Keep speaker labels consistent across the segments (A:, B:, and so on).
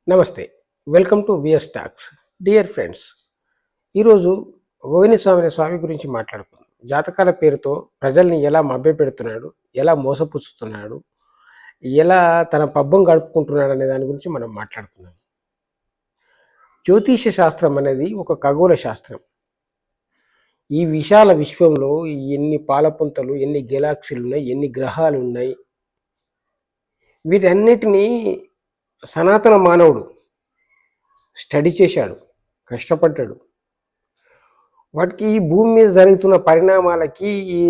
A: నమస్తే. Welcome to VS talks. Dear friends, ఈరోజు గోవింద స్వామి అనే స్వామి గురించి మాట్లాడుకుందాం. జాతకాల పేరుతో ప్రజల్ని ఎలా మభ్యపెడుతున్నాడు, ఎలా మోసపుచ్చుతున్నాడు, ఎలా తన పబ్బం గడుపుకుంటున్నాడు అనే దాని గురించి మనం మాట్లాడుకుందాం. జ్యోతిష శాస్త్రం అనేది ఒక ఖగోళ శాస్త్రం. ఈ విశాల విశ్వంలో ఎన్ని పాలపుంతలు, ఎన్ని గెలాక్సీలు ఉన్నాయి, ఎన్ని గ్రహాలు ఉన్నాయి, వీటన్నిటినీ సనాతన మానవుడు స్టడీ చేశాడు, కష్టపడ్డాడు. వాటికి ఈ భూమి మీద జరుగుతున్న పరిణామాలకి, ఈ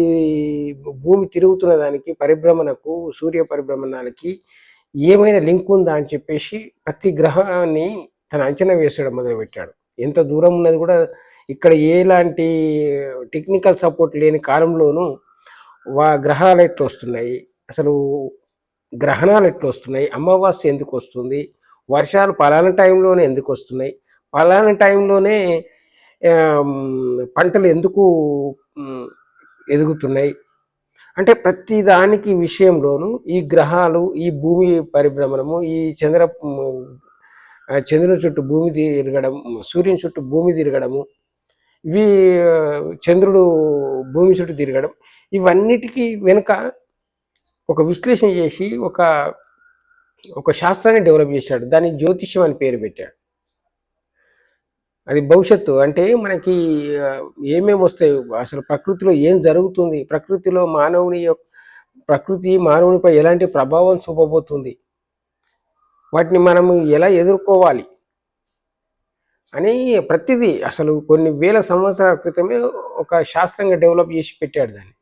A: భూమి తిరుగుతున్న దానికి, పరిభ్రమణకు, సూర్య పరిభ్రమణాలకి ఏమైనా లింక్ ఉందా అని చెప్పేసి ప్రతి గ్రహాన్ని తన అంచనా వేసడం మొదలుపెట్టాడు. ఎంత దూరం ఉన్నది కూడా ఇక్కడ ఎలాంటి టెక్నికల్ సపోర్ట్ లేని కాలంలోనూ గ్రహాలు ఎట్లా వస్తున్నాయి, అసలు గ్రహణాలు ఎట్లా వస్తున్నాయి, అమావాస్య ఎందుకు వస్తుంది, వర్షాలు పలానా టైంలోనే ఎందుకు వస్తున్నాయి, పలానా టైంలోనే పంటలు ఎందుకు ఎదుగుతున్నాయి అంటే ప్రతి దానికి విషయంలోనూ ఈ గ్రహాలు, ఈ భూమి పరిభ్రమణము, ఈ చంద్రుని చుట్టూ భూమి తిరగడం, సూర్యుని చుట్టూ భూమి తిరగడము, ఇవి చంద్రుడు భూమి చుట్టూ తిరగడం, ఇవన్నిటికీ వెనుక ఒక విశ్లేషణ చేసి ఒక శాస్త్రాన్ని డెవలప్ చేశాడు. దాన్ని జ్యోతిష్యం అని పేరు పెట్టాడు. అది భవిష్యత్తు అంటే మనకి ఏమేమి వస్తాయి, అసలు ప్రకృతిలో ఏం జరుగుతుంది, ప్రకృతి మానవునిపై ఎలాంటి ప్రభావం చూపబోతుంది, వాటిని మనము ఎలా ఎదుర్కోవాలి అని ప్రతిదీ అసలు కొన్ని వేల సంవత్సరాల క్రితమే ఒక శాస్త్రంగా డెవలప్ చేసి పెట్టాడు దాన్ని.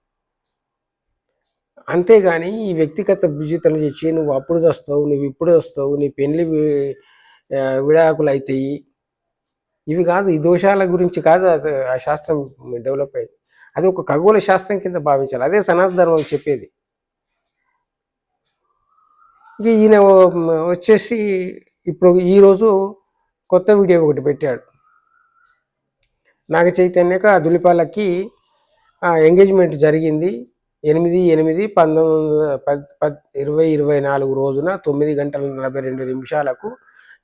A: అంతేగాని ఈ వ్యక్తిగత విజేతలు చేసి నువ్వు అప్పుడు వస్తావు, నువ్వు ఇప్పుడు వస్తావు, నీ పెళ్లి విడాకులు అవుతాయి, ఇవి కాదు. ఈ దోషాల గురించి కాదు ఆ శాస్త్రం డెవలప్ అయ్యింది. అది ఒక ఖగోళ శాస్త్రం కింద భావించాలి. అదే సనాతన ధర్మం చెప్పేది. ఇక ఈయన వచ్చేసి ఇప్పుడు ఈరోజు కొత్త వీడియో ఒకటి పెట్టాడు. నాగ చైతన్యక దులిపాలకి ఎంగేజ్మెంట్ జరిగింది 8/8/1924 రోజున 9:42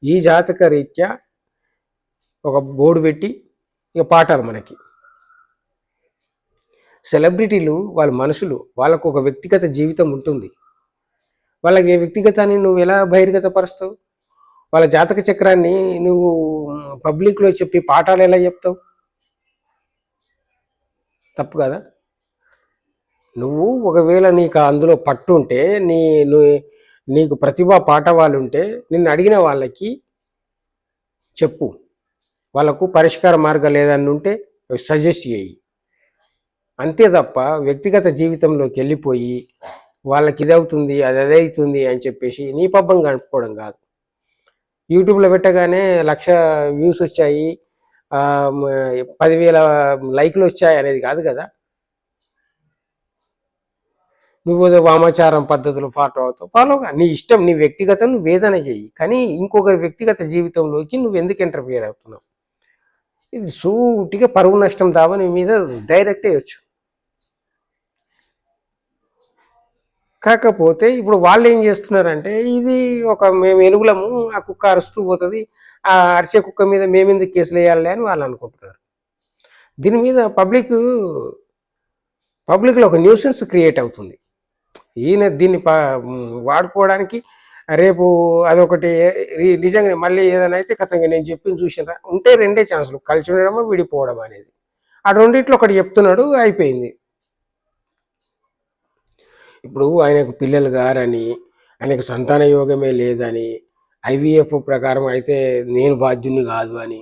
A: ఈ జాతక రీత్యా ఒక బోర్డు పెట్టి ఇక పాఠాలు మనకి. సెలబ్రిటీలు వాళ్ళ మనుషులు, వాళ్ళకు ఒక వ్యక్తిగత జీవితం ఉంటుంది. వాళ్ళకి వ్యక్తిగతాన్ని నువ్వు ఎలా బహిర్గతపరుస్తావు? వాళ్ళ జాతక చక్రాన్ని నువ్వు పబ్లిక్లో చెప్పి పాఠాలు ఎలా చెప్తావు? తప్పు కదా. నువ్వు ఒకవేళ నీకు అందులో పట్టు ఉంటే, నీకు ప్రతిభా పాఠవాలు ఉంటే నిన్ను అడిగిన వాళ్ళకి చెప్పు, వాళ్ళకు పరిష్కార మార్గాలు ఏదన్నా ఉంటే సజెస్ట్ చేయి. అంతే తప్ప వ్యక్తిగత జీవితంలోకి వెళ్ళిపోయి వాళ్ళకి ఇది అవుతుంది, అది అవుతుంది అని చెప్పేసి నీ పబ్బం గడుపుకోవడం కాదు. యూట్యూబ్లో పెట్టగానే 1,00,000 వ్యూస్ వచ్చాయి, 10,000 లైక్లు వచ్చాయి అనేది కాదు కదా. నువ్వు వామాచారం పద్ధతులు ఫాలోగా నీ ఇష్టం, నీ వ్యక్తిగతం నువ్వు వేదన చెయ్యి, కానీ ఇంకొకరి వ్యక్తిగత జీవితంలోకి నువ్వు ఎందుకు ఇంటర్ఫియర్ అవుతున్నావు? ఇది సూటిగా పరువు నష్టం దావా నీ మీద డైరెక్ట్ వేయచ్చు. కాకపోతే ఇప్పుడు వాళ్ళు ఏం చేస్తున్నారంటే, ఇది మేము ఎనుగులము, ఆ కుక్క అరుస్తూ పోతుంది, ఆ అరిచే కుక్క మీద మేమెందుకు కేసులు వేయాలి అని వాళ్ళు అనుకుంటున్నారు. దీని మీద పబ్లిక్లో ఒక న్యూసెన్స్ క్రియేట్ అవుతుంది. ఈయన దీన్ని వాడుకోవడానికి రేపు అదొకటి నిజంగా మళ్ళీ ఏదైనా అయితే కథంగా నేను చెప్పింది చూసినరా ఉంటే రెండే ఛాన్సులు, కలిసి ఉండడమో విడిపోవడం అనేది. ఆ రెండిట్లో ఒకటి చెప్తున్నాడు, అయిపోయింది. ఇప్పుడు ఆయనకు పిల్లలు గారని, ఆయనకు సంతాన యోగమే లేదని, IVF ప్రకారం అయితే నేను బాధ్యుని కాదు అని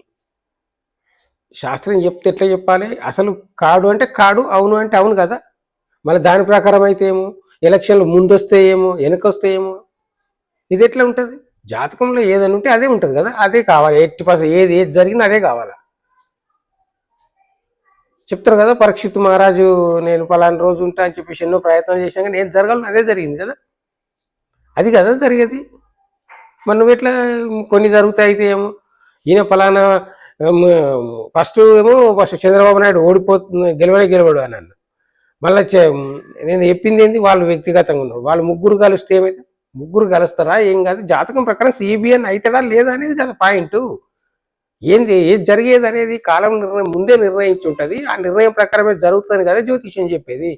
A: శాస్త్రం చెప్తే ఎట్లా చెప్పాలి? అసలు కాడు అంటే కాడు, అవును అంటే అవును కదా. మళ్ళీ దాని ప్రకారం అయితే ఏమో, ఎలక్షన్లు ముందొస్తే ఏమో, వెనకొస్తే ఏమో, ఇది ఎట్లా ఉంటుంది? జాతకంలో ఏదైనా ఉంటే అదే ఉంటుంది కదా, అదే కావాలి. 80% ఏది జరిగినా అదే కావాలా. చెప్తారు కదా, పరీక్షిత్ మహారాజు నేను పలానా రోజు ఉంటా అని చెప్పేసి ఎన్నో ప్రయత్నాలు చేశాం, కానీ ఏది జరగాలని అదే జరిగింది కదా. అది కదా జరిగేది. మరి నువ్వు ఎట్లా కొన్ని జరుగుతాయి అయితే ఏమో, ఈయన పలానా ఫస్ట్ చంద్రబాబు నాయుడు ఓడిపోతుంది, గెలవడు అని అన్న. మళ్ళీ నేను చెప్పింది ఏంది, వాళ్ళు వ్యక్తిగతంగా ఉన్నారు, వాళ్ళు ముగ్గురు కలిస్తే ఏమైతే ముగ్గురు కలుస్తారా ఏం కాదు, జాతకం ప్రకారం సిబిఎన్ అవుతాడా లేదా అనేది కదా పాయింట్. ఏది జరిగేది అనేది కాలం నిర్ణయం ముందే నిర్ణయించి ఉంటుంది, ఆ నిర్ణయం ప్రకారమే జరుగుతుంది కదా జ్యోతిష్యం చెప్పేది.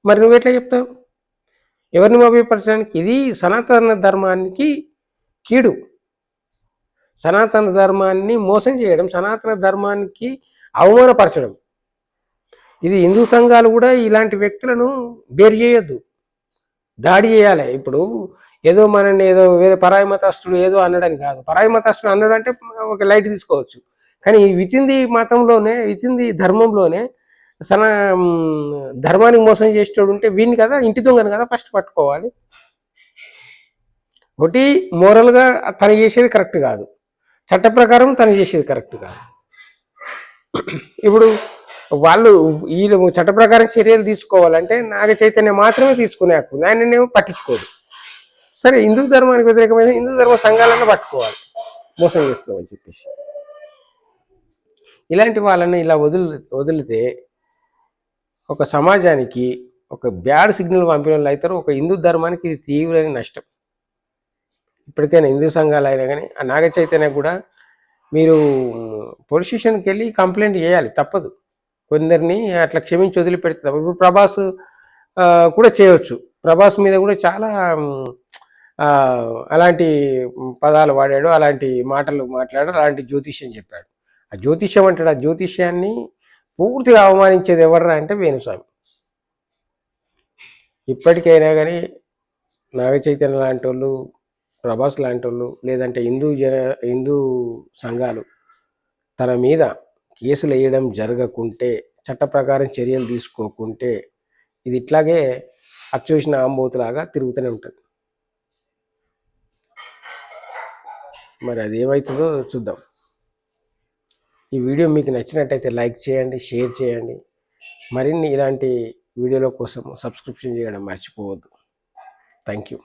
A: మరి నువ్వు ఎట్లా చెప్తావు? ఎవరిని మభ్యపరచడానికి? ఇది సనాతన ధర్మానికి కీడు, సనాతన ధర్మాన్ని మోసం చేయడం, సనాతన ధర్మానికి అవమానపరచడం. ఇది హిందూ సంఘాలు కూడా ఇలాంటి వ్యక్తులను బేరు చేయొద్దు, దాడి చేయాలి. ఇప్పుడు ఏదో మనల్ని ఏదో వేరే పరాయి మతస్థుడు ఏదో అన్నాడని కాదు, పరాయి మతస్థుడు అన్నాడు అంటే ఒక లైట్ తీసుకోవచ్చు, కానీ వితిన్ ది మతంలోనే, వితిన్ ది ధర్మంలోనే ధర్మానికి మోసం చేసేటోడు ఉంటే వీడిని కదా, ఇంటి దొంగను కదా ఫస్ట్ పట్టుకోవాలి. ఒకటి మోరల్గా తను చేసేది కరెక్ట్ కాదు, చట్ట ప్రకారం తను చేసేది కరెక్ట్ కాదు. ఇప్పుడు వీళ్ళు చట్ట ప్రకారం చర్యలు తీసుకోవాలంటే నాగ చైతన్యం మాత్రమే తీసుకునే హక్కు, ఆయననేమో పట్టించుకోదు. సరే, హిందూ ధర్మానికి వ్యతిరేకమైన హిందూ ధర్మ సంఘాలను పట్టుకోవాలి మోసం చేస్తామని చెప్పేసి. ఇలాంటి వాళ్ళని ఇలా వదిలితే ఒక సమాజానికి ఒక బ్యాడ్ సిగ్నల్ పంపిన వాళ్ళు అవుతారు. ఒక హిందూ ధర్మానికి ఇది తీవ్రమైన నష్టం. ఇప్పటికైనా హిందూ సంఘాలు అయినా కానీ ఆ నాగ చైతన్య కూడా మీరు పోలీస్ స్టేషన్కి వెళ్ళి కంప్లైంట్ చేయాలి, తప్పదు. కొందరిని అట్లా క్షమించి వదిలిపెడతారు. ఇప్పుడు ప్రభాస్ కూడా చేయవచ్చు, ప్రభాస్ మీద కూడా చాలా అలాంటి పదాలు వాడాడు, అలాంటి మాటలు మాట్లాడాడు, అలాంటి జ్యోతిష్యం చెప్పాడు. ఆ జ్యోతిష్యం అంటాడు, ఆ జ్యోతిష్యాన్ని పూర్తిగా అవమానించేది ఎవర్రా అంటే వేణుస్వామి. ఇప్పటికైనా కానీ నాగ చైతన్య లాంటి వాళ్ళు, ప్రభాస్ లాంటి వాళ్ళు, లేదంటే హిందూ సంఘాలు తన మీద కేసులు వేయడం జరగకుంటే, చట్ట ప్రకారం చర్యలు తీసుకోకుంటే ఇది ఇట్లాగే అచ్చూసిన ఆంబోతులాగా తిరుగుతూనే ఉంటుంది. మరి అది ఏమవుతుందో చూద్దాం. ఈ వీడియో మీకు నచ్చినట్టయితే లైక్ చేయండి, షేర్ చేయండి. మరిన్ని ఇలాంటి వీడియోల కోసం సబ్స్క్రిప్షన్ చేయడం మర్చిపోవద్దు. Thank you.